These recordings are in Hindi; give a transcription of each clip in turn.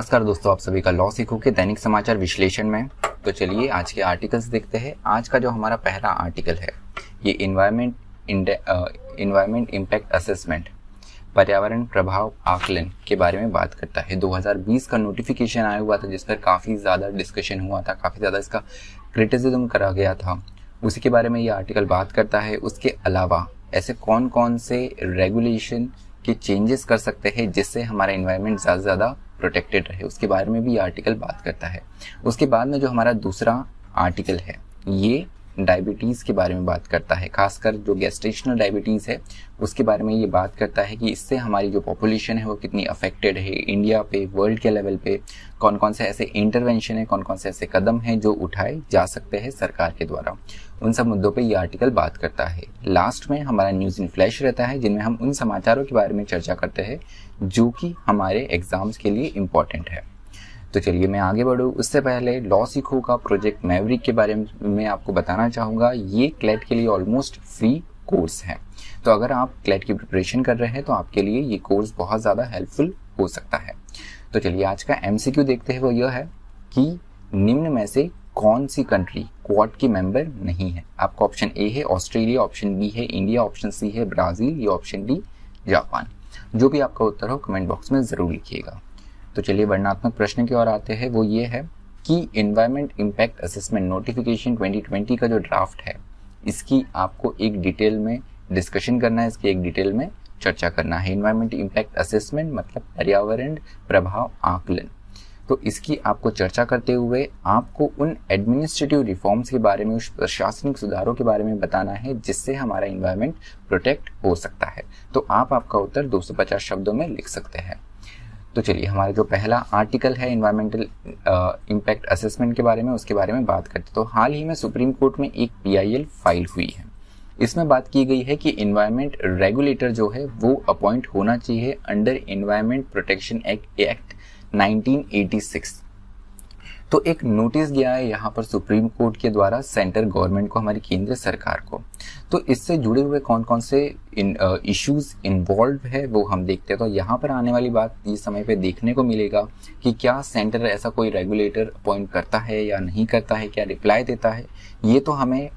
नमस्कार दोस्तों, आप सभी का लॉ सीखो के दैनिक समाचार विश्लेषण में। तो चलिए आज के आर्टिकल्स देखते हैं। आज का जो हमारा पहला आर्टिकल है ये इन्वायरमेंट इम्पैक्ट असेसमेंट, पर्यावरण प्रभाव आकलन के बारे में बात करता है। 2020 का नोटिफिकेशन आया हुआ था जिस पर काफ़ी ज़्यादा डिस्कशन हुआ था, काफ़ी ज़्यादा इसका क्रिटिसिज्म करा गया था। उसी के बारे में ये आर्टिकल बात करता है। उसके अलावा ऐसे कौन कौन से रेगुलेशन के चेंजेस कर सकते हैं जिससे हमारा इन्वायरमेंट ज़्यादा से ज़्यादा प्रोटेक्टेड रहे, उसके बारे में भी ये आर्टिकल बात करता है। उसके बाद में जो हमारा दूसरा आर्टिकल है ये डायबिटीज़ के बारे में बात करता है, खासकर जो गेस्टेशनल डायबिटीज़ है उसके बारे में ये बात करता है कि इससे हमारी जो पॉपुलेशन है वो कितनी अफेक्टेड है इंडिया पे, वर्ल्ड के लेवल पे। कौन कौन से ऐसे इंटरवेंशन है, कौन कौन से ऐसे कदम हैं जो उठाए जा सकते हैं सरकार के द्वारा, उन सब मुद्दों पे ये आर्टिकल बात करता है। लास्ट में हमारा न्यूज़ इन फ्लैश रहता है जिनमें हम उन समाचारों के बारे में चर्चा करते हैं जो कि हमारे एग्जाम्स के लिए इम्पॉर्टेंट है। तो चलिए मैं आगे बढ़ूँ उससे पहले लॉ सीखो का प्रोजेक्ट मैवरिक के बारे में आपको बताना चाहूँगा। ये क्लेट के लिए ऑलमोस्ट फ्री कोर्स है, तो अगर आप क्लेट की प्रिपरेशन कर रहे हैं तो आपके लिए ये कोर्स बहुत ज़्यादा हेल्पफुल हो सकता है। तो चलिए आज का MCQ देखते हैं। वो यह है कि निम्न में से कौन सी कंट्री क्वाड की मेंबर नहीं है। आपका ऑप्शन ए है ऑस्ट्रेलिया, ऑप्शन बी है इंडिया, ऑप्शन सी है ब्राज़ील, या ऑप्शन डी जापान। जो भी आपका उत्तर हो कमेंट बॉक्स में ज़रूर लिखिएगा। तो चलिए वर्णनात्मक प्रश्न की ओर आते हैं। वो ये है कि इन्वायरमेंट इम्पैक्ट असेसमेंट नोटिफिकेशन 2020 का जो ड्राफ्ट है इसकी आपको एक डिटेल में डिस्कशन करना है, इसकी एक डिटेल में चर्चा करना है। इन्वायरमेंट इम्पैक्ट असेसमेंट मतलब पर्यावरण प्रभाव आकलन। तो इसकी आपको चर्चा करते हुए आपको उन एडमिनिस्ट्रेटिव रिफॉर्म्स के बारे में, उस प्रशासनिक सुधारों के बारे में बताना है जिससे हमारा इन्वायरमेंट प्रोटेक्ट हो सकता है। तो आप आपका उत्तर 250 शब्दों में लिख सकते हैं। तो चलिए हमारा जो पहला आर्टिकल है इन्वायरमेंटल इम्पैक्ट असेसमेंट के बारे में, उसके बारे में बात करते हैं। तो हाल ही में सुप्रीम कोर्ट में एक PIL फाइल हुई है। इसमें बात की गई है कि इन्वायरमेंट रेगुलेटर जो है वो अपॉइंट होना चाहिए अंडर इन्वायरमेंट प्रोटेक्शन एक्ट 1986। तो एक नोटिस गया है यहाँ पर सुप्रीम कोर्ट के द्वारा सेंट्रल गवर्नमेंट को, हमारी केंद्र सरकार को। तो इससे जुड़े हुए कौन कौन से इश्यूज इन्वॉल्व है वो हम देखते हैं। तो यहाँ पर आने वाली बात इस समय पे देखने को मिलेगा कि क्या सेंटर ऐसा कोई रेगुलेटर अपॉइंट करता है या नहीं करता है, क्या रिप्लाई देता है। ये तो हमें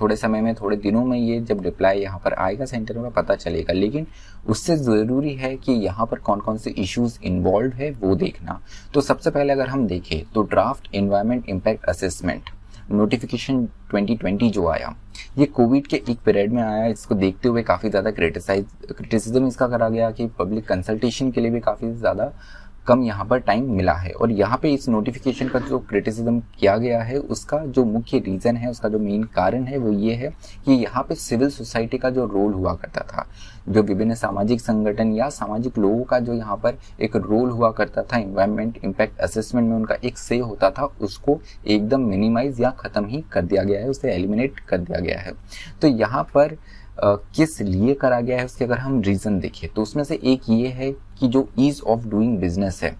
थोड़े समय में, थोड़े दिनों में ये जब रिप्लाई यहाँ पर आएगा सेंटर में पता चलेगा। लेकिन उससे ज़रूरी है कि यहाँ पर कौन कौन से इश्यूज इन्वॉल्व है वो देखना। तो सबसे पहले अगर हम देखें तो draft environment impact assessment notification 2020 जो आया ये कोविड के एक पीरियड में आया। इसको देखते हुए काफ़ी ज़्यादा क्रिटिसिज्म इसका करा गया कि पब्लिक कंसल्टेशन के लिए भी काफ़ी ज़्यादा कम यहाँ पर टाइम मिला है। और यहाँ पे इस नोटिफिकेशन का जो क्रिटिसिज्म किया गया है उसका जो मुख्य रीज़न है, उसका जो मेन कारण है वो ये है कि यहाँ पे सिविल सोसाइटी का जो रोल हुआ करता था, जो विभिन्न सामाजिक संगठन या सामाजिक लोगों का जो यहाँ पर एक रोल हुआ करता था इन्वायरमेंट इम्पैक्ट असेसमेंट में, उनका एक से होता था, उसको एकदम मिनिमाइज या ख़त्म ही कर दिया गया है, उसे एलिमिनेट कर दिया गया है। तो यहाँ पर किस लिए करा गया है उसके अगर हम रीज़न देखें तो उसमें से एक ये है कि जो ईज ऑफ डूइंग बिजनेस है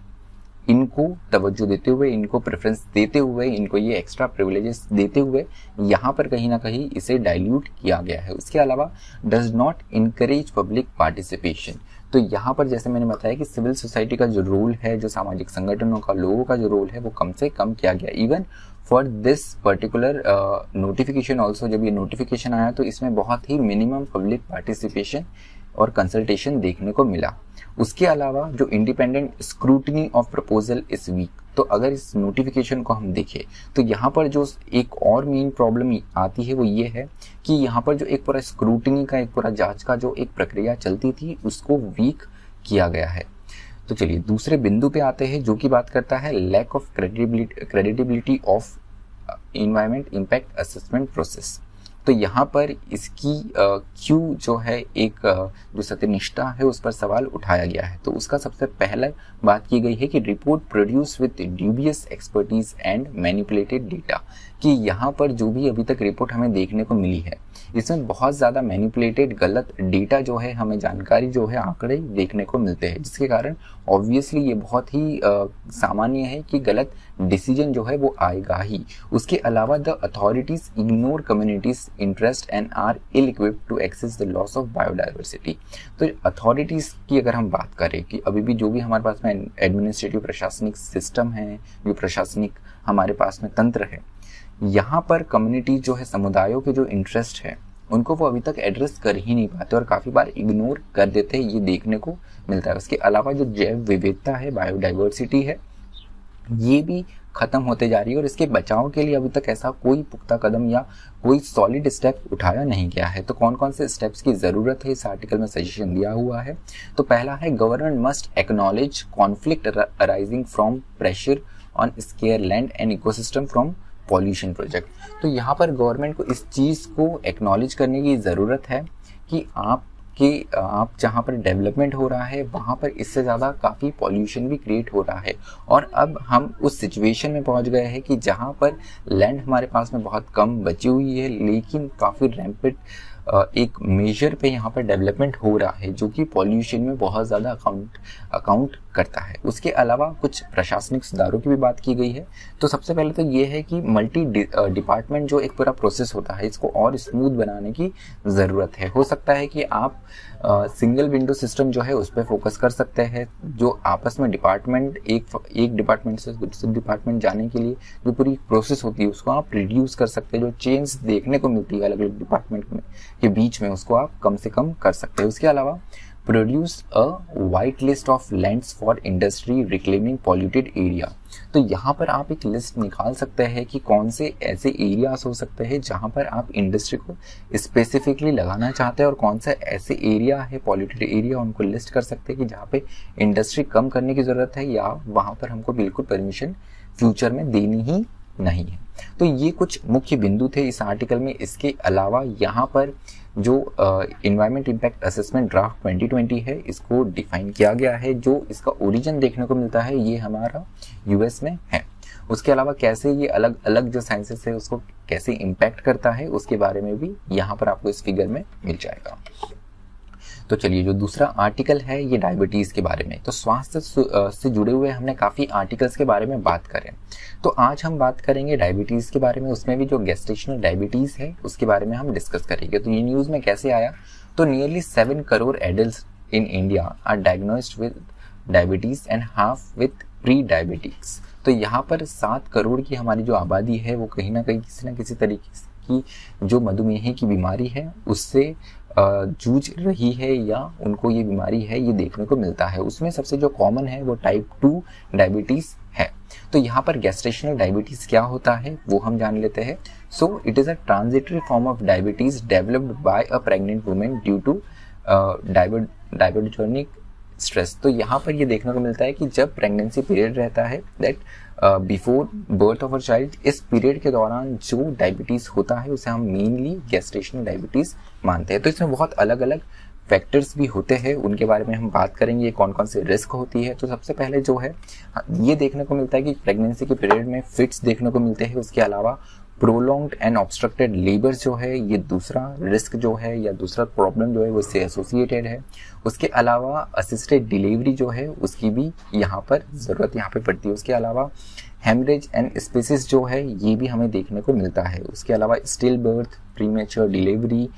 इनको तवज्जो देते हुए, इनको प्रेफरेंस देते हुए, इनको ये एक्स्ट्रा प्रिविलेजेस देते हुए यहाँ पर कहीं ना कहीं इसे डाइल्यूट किया गया है। उसके अलावा does not encourage public participation. तो यहाँ पर जैसे मैंने बताया कि सिविल सोसाइटी का जो रोल है, जो सामाजिक संगठनों का, लोगों का जो रोल है वो कम से कम किया गया। Even for this particular notification also, जब ये नोटिफिकेशन आया तो इसमें बहुत ही मिनिमम पब्लिक पार्टिसिपेशन और कंसल्टेशन देखने को मिला। उसके अलावा जो independent scrutiny of proposal is weak. तो अगर इस नोटिफिकेशन को हम देखें तो यहाँ पर जो एक और मेन प्रॉब्लम आती है वो ये है कि यहाँ पर जो एक पूरा स्क्रूटनी का, एक पूरा जांच का जो एक प्रक्रिया चलती थी उसको वीक किया गया है। तो चलिए दूसरे बिंदु पे आते हैं जो कि बात करता है lack of credibility of environment impact assessment process. तो यहाँ पर इसकी क्यों जो है एक जो सत्यनिष्ठा है उस पर सवाल उठाया गया है। तो उसका सबसे पहले बात की गई है कि report produce with dubious expertise and manipulated data, कि यहाँ पर जो भी अभी तक रिपोर्ट हमें देखने को मिली है इसमें बहुत ज़्यादा मैनिपुलेटेड गलत डेटा जो है, हमें जानकारी जो है, आंकड़े देखने को मिलते हैं, जिसके कारण ऑब्वियसली ये बहुत ही सामान्य है कि गलत डिसीजन जो है वो आएगा ही। उसके अलावा the authorities ignore communities interest and are ill equipped to access the loss of biodiversity. तो अथॉरिटीज की अगर हम बात करें कि अभी भी जो भी हमारे पास में एडमिनिस्ट्रेटिव प्रशासनिक सिस्टम है, जो प्रशासनिक हमारे पास में तंत्र है, यहाँ पर कम्युनिटी जो है, समुदायों के जो इंटरेस्ट है, उनको वो अभी तक एड्रेस कर ही नहीं पाते और काफ़ी बार इग्नोर कर देते हैं, ये देखने को मिलता है। उसके अलावा जो जैव विविधता है, बायोडाइवर्सिटी है, ये भी खत्म होते जा रही है और इसके बचाव के लिए अभी तक ऐसा कोई पुख्ता कदम या कोई सॉलिड स्टेप उठाया नहीं गया है। तो कौन कौन से स्टेप्स की ज़रूरत है, इस आर्टिकल में सजेशन दिया हुआ है। तो पहला है government must acknowledge conflict arising from pressure on square land and ecosystem from pollution project. तो यहाँ पर गवर्नमेंट को इस चीज़ को एक्नॉलेज करने की ज़रूरत है कि आप जहाँ पर डेवलपमेंट हो रहा है वहाँ पर इससे ज़्यादा काफ़ी पॉल्यूशन भी क्रिएट हो रहा है। और अब हम उस सिचुएशन में पहुँच गए हैं कि जहाँ पर लैंड हमारे पास में बहुत कम बची हुई है, लेकिन काफ़ी रैम्पेड एक मेजर पे यहाँ पर डेवलपमेंट हो रहा है, जो कि पॉल्यूशन में बहुत ज़्यादा अकाउंट करता है। उसके अलावा कुछ प्रशासनिक सुधारों की भी बात की गई है। तो सबसे पहले तो ये है कि मल्टी डिपार्टमेंट जो एक पूरा प्रोसेस होता है, इसको और स्मूथ बनाने की ज़रूरत है। हो सकता है कि आप सिंगल विंडो सिस्टम जो है उस पर फोकस कर सकते हैं, जो आपस में डिपार्टमेंट एक डिपार्टमेंट से दूसरे डिपार्टमेंट जाने के लिए जो पूरी प्रोसेस होती है उसको आप रिड्यूस कर सकते हैं। जो चेंज देखने को मिलती है अलग अलग डिपार्टमेंट में के बीच में, उसको आप कम से कम कर सकते हैं। उसके अलावा produce a white list of lands for industry reclaiming polluted area. तो यहाँ पर आप एक लिस्ट निकाल सकते हैं कि कौन से ऐसे एरियाज हो सकते हैं जहाँ पर आप इंडस्ट्री को स्पेसिफिकली लगाना चाहते हैं और कौन सा ऐसे एरिया है पॉल्यूटेड एरिया, उनको लिस्ट कर सकते हैं कि जहाँ पे इंडस्ट्री कम करने की ज़रूरत है या वहाँ पर हमको बिल्कुल परमिशन फ्यूचर में देनी ही नहीं है। तो ये कुछ मुख्य बिंदु थे इस आर्टिकल में। इसके अलावा यहाँ पर जो इन्वायरमेंट इम्पैक्ट असेसमेंट ड्राफ्ट 2020 है, इसको डिफाइन किया गया है। जो इसका ओरिजिन देखने को मिलता है ये हमारा यूएस में है। उसके अलावा कैसे ये अलग अलग जो साइंसेस है उसको कैसे इम्पैक्ट करता है उसके बारे में भी यहाँ पर आपको इस फिगर में मिल जाएगा। तो चलिए, जो दूसरा आर्टिकल है ये डायबिटीज़ के बारे में। तो स्वास्थ्य से जुड़े हुए हमने काफ़ी आर्टिकल्स के बारे में बात करें, तो आज हम बात करेंगे डायबिटीज़ के बारे में। उसमें भी जो गेस्टेशनल डायबिटीज़ है उसके बारे में हम डिस्कस करेंगे। तो ये न्यूज़ में कैसे आया, तो nearly 7 crore adults in India are diagnosed with diabetes and half with pre diabetics. तो यहाँ पर 7 करोड़ की हमारी जो आबादी है वो कहीं ना कहीं किसी न किसी तरीके की जो मधुमेह की बीमारी है उससे जूझ रही है या उनको ये बीमारी है, ये देखने को मिलता है। उसमें सबसे जो कॉमन है वो टाइप 2 डायबिटीज़ है। तो यहाँ पर गेस्टेशनल डायबिटीज़ क्या होता है वो हम जान लेते हैं। So it is a transitory form of diabetes developed by a pregnant women due to diabetogenic stress. तो यहाँ पर ये देखने को मिलता है कि जब प्रेगनेंसी पीरियड रहता है, that before birth of a child, इस पीरियड के दौरान जो डायबिटीज़ होता है उसे हम मेनली गेस्टेशनल डायबिटीज़ मानते हैं। तो इसमें बहुत अलग अलग फैक्टर्स भी होते हैं, उनके बारे में हम बात करेंगे, कौन कौन से रिस्क होती है। तो सबसे पहले जो है ये देखने को मिलता है कि प्रेगनेंसी के पीरियड में फिट्स देखने को मिलते हैं। उसके अलावा प्रोलॉन्ग्ड एंड ऑब्स्ट्रक्टेड लेबर जो है ये दूसरा रिस्क जो है या दूसरा प्रॉब्लम जो है वो इससे एसोसिएटेड है। उसके अलावा असिस्टेड डिलीवरी जो है उसकी भी यहाँ पर ज़रूरत यहाँ पे पड़ती है। उसके अलावा हेमरेज एंड स्पेसिस जो है ये भी हमें देखने को मिलता है। उसके अलावा still birth, premature delivery,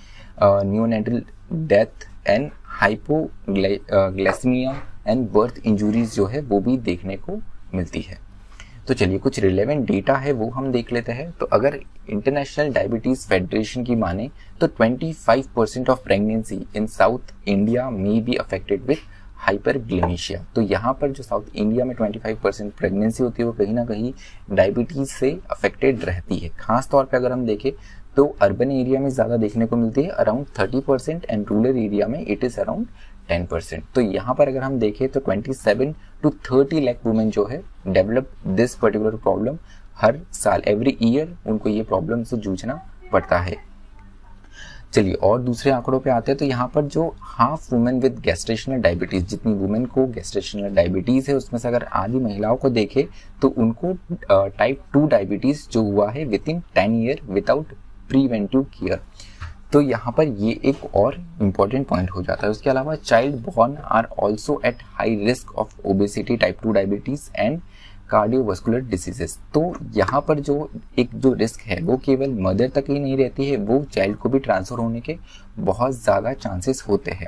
neonatal death and hypoglycaemia and birth injuries जो है वो भी देखने को मिलती है। तो चलिए, कुछ रिलेवेंट डेटा है वो हम देख लेते हैं। तो अगर इंटरनेशनल डायबिटीज़ फेडरेशन की माने तो 25% of pregnancy in south India में बी अफेक्टेड विथ हाइपरग्लाइसेमिया। तो यहाँ पर जो साउथ इंडिया में 25% प्रेगनेंसी होती है वो कहीं ना कहीं डायबिटीज़ से अफेक्टेड रहती है। खास तौर पे अगर हम देखें तो अर्बन एरिया में ज़्यादा देखने को मिलती है, अराउंड 30%, एंड रूरल एरिया में इट इज़ अराउंड 10%। तो यहाँ पर अगर हम देखें तो 27 to 30 लाख वुमेन जो है डेवलप दिस पर्टिकुलर प्रॉब्लम हर साल, एवरी ईयर उनको ये प्रॉब्लम से जूझना पड़ता है। चलिए, और दूसरे आंकड़ों पे आते हैं। तो यहाँ पर जो half women with gestational diabetes, जितनी वुमेन को गेस्टेशनल डायबिटीज़ है उसमें से अगर आधी महिलाओं को देखें तो उनको टाइप 2 डायबिटीज़ जो हुआ है with in 10 year without preventive care. तो यहाँ पर ये एक और इम्पॉर्टेंट पॉइंट हो जाता है। उसके अलावा child born are also at high risk of obesity, type 2 diabetes and cardiovascular diseases. तो यहाँ पर जो रिस्क है वो केवल मदर तक ही नहीं रहती है, वो चाइल्ड को भी ट्रांसफर होने के बहुत ज़्यादा चांसेस होते हैं।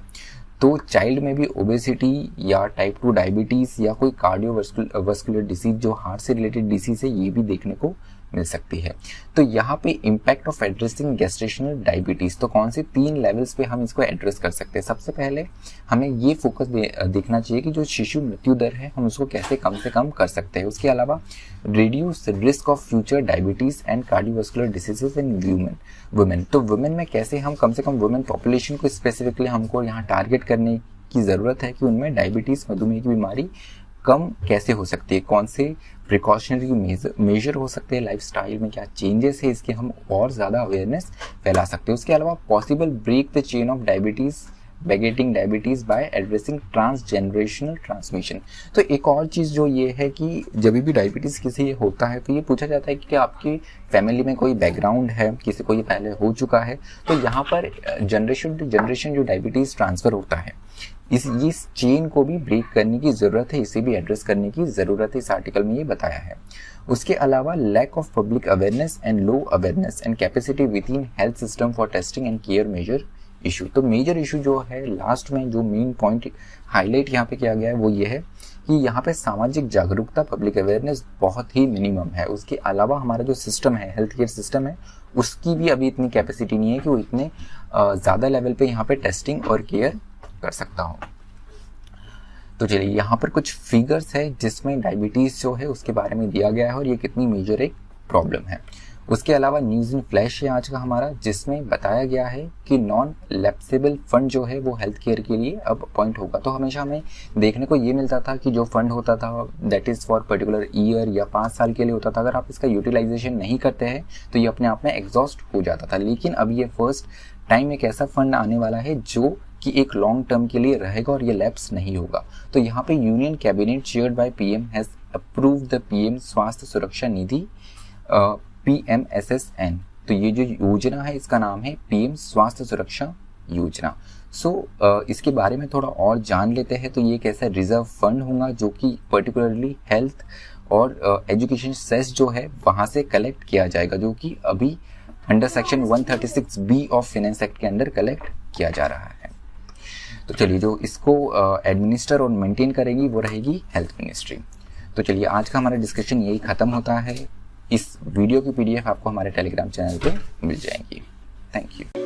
तो चाइल्ड में भी ओबेसिटी या टाइप 2 डायबिटीज़ या कोई कार्डियोवास्कुलर डिसीज जो हार्ट से रिलेटेड डिसीज है, ये भी देखने को मिल सकती है। तो यहाँ पे impact of addressing gestational diabetes, तो कौन से 3 लेवल्स पे हम इसको एड्रेस कर सकते हैं। सबसे पहले हमें ये फोकस देखना चाहिए कि जो शिशु मृत्यु दर है हम उसको कैसे कम से कम कर सकते हैं। उसके अलावा reduce risk of future diabetes and cardiovascular diseases in women, तो वुमेन में कैसे हम कम से कम वुमेन पॉपुलेशन को स्पेसिफिकली हमको यहाँ टारगेट करने की ज़रूरत है कि उनमें डायबिटीज़, मधुमेह की बीमारी कम कैसे हो सकती है, कौन से प्रिकॉशनरी मेजर हो सकते हैं, लाइफस्टाइल में क्या चेंजेस है, इसके हम और ज़्यादा अवेयरनेस फैला सकते हैं। उसके अलावा possible break the chain of diabetes begetting diabetes by addressing transgenerational transmission. तो एक और चीज़ जो ये है कि जब भी डायबिटीज़ किसी होता है तो ये पूछा जाता है कि क्या आपकी फैमिली में कोई बैकग्राउंड है, किसी को ये पहले हो चुका है। तो यहाँ पर जनरेशन टू जनरेशन जो डायबिटीज़ ट्रांसफ़र होता है, इस चेन को भी ब्रेक करने की ज़रूरत है, इसे भी एड्रेस करने की ज़रूरत है, इस आर्टिकल में ये बताया है। उसके अलावा lack of public awareness and low awareness and capacity within health system for testing and care major issue. तो मेजर इशू जो है लास्ट में जो मेन पॉइंट हाईलाइट यहाँ पे किया गया है वो ये है कि यहाँ पे सामाजिक जागरूकता, पब्लिक अवेयरनेस बहुत ही मिनिमम है। उसके अलावा हमारा जो सिस्टम है, हेल्थ केयर सिस्टम है, उसकी भी अभी इतनी कैपेसिटी नहीं है कि वो इतने ज़्यादा लेवल पे यहाँ पे टेस्टिंग और केयर कर सकता हूँ। तो चलिए यहाँ पर कुछ फिगर्स है जिसमें डायबिटीज़ जो है उसके बारे में दिया गया है और ये कितनी मेजर एक प्रॉब्लम है। उसके अलावा न्यूज़ इन फ्लैश है आज का हमारा, जिसमें बताया गया है कि नॉन लैप्सेबल फंड जो है वो हेल्थ केयर के लिए अब अपॉइंट होगा। तो हमेशा हमें देखने को ये मिलता था कि जो फंड होता था that is for particular year या 5 साल के लिए होता था। अगर आप इसका यूटिलाइजेशन नहीं करते हैं तो ये अपने आप में एग्जॉस्ट हो जाता था। लेकिन अब ये फर्स्ट टाइम एक ऐसा फंड आने वाला है जो कि एक लॉन्ग टर्म के लिए रहेगा और ये लैप्स नहीं होगा। तो यहाँ पे union cabinet chaired by PM has approved the PM स्वास्थ्य सुरक्षा निधि PMSSN। तो ये जो योजना है इसका नाम है पीएम स्वास्थ्य सुरक्षा योजना। इसके बारे में थोड़ा और जान लेते हैं। तो ये एक ऐसा रिजर्व फंड होगा जो कि पर्टिकुलरली हेल्थ और एजुकेशन सेस जो है वहाँ से कलेक्ट किया जाएगा, जो कि अभी under section 136B of finance act के अंदर कलेक्ट किया जा रहा है। तो चलिए जो इसको एडमिनिस्टर और मेंटेन करेगी वो रहेगी हेल्थ मिनिस्ट्री। तो चलिए आज का हमारा डिस्कशन यही खत्म होता है। इस वीडियो की PDF आपको हमारे टेलीग्राम चैनल पे मिल जाएंगी। Thank you.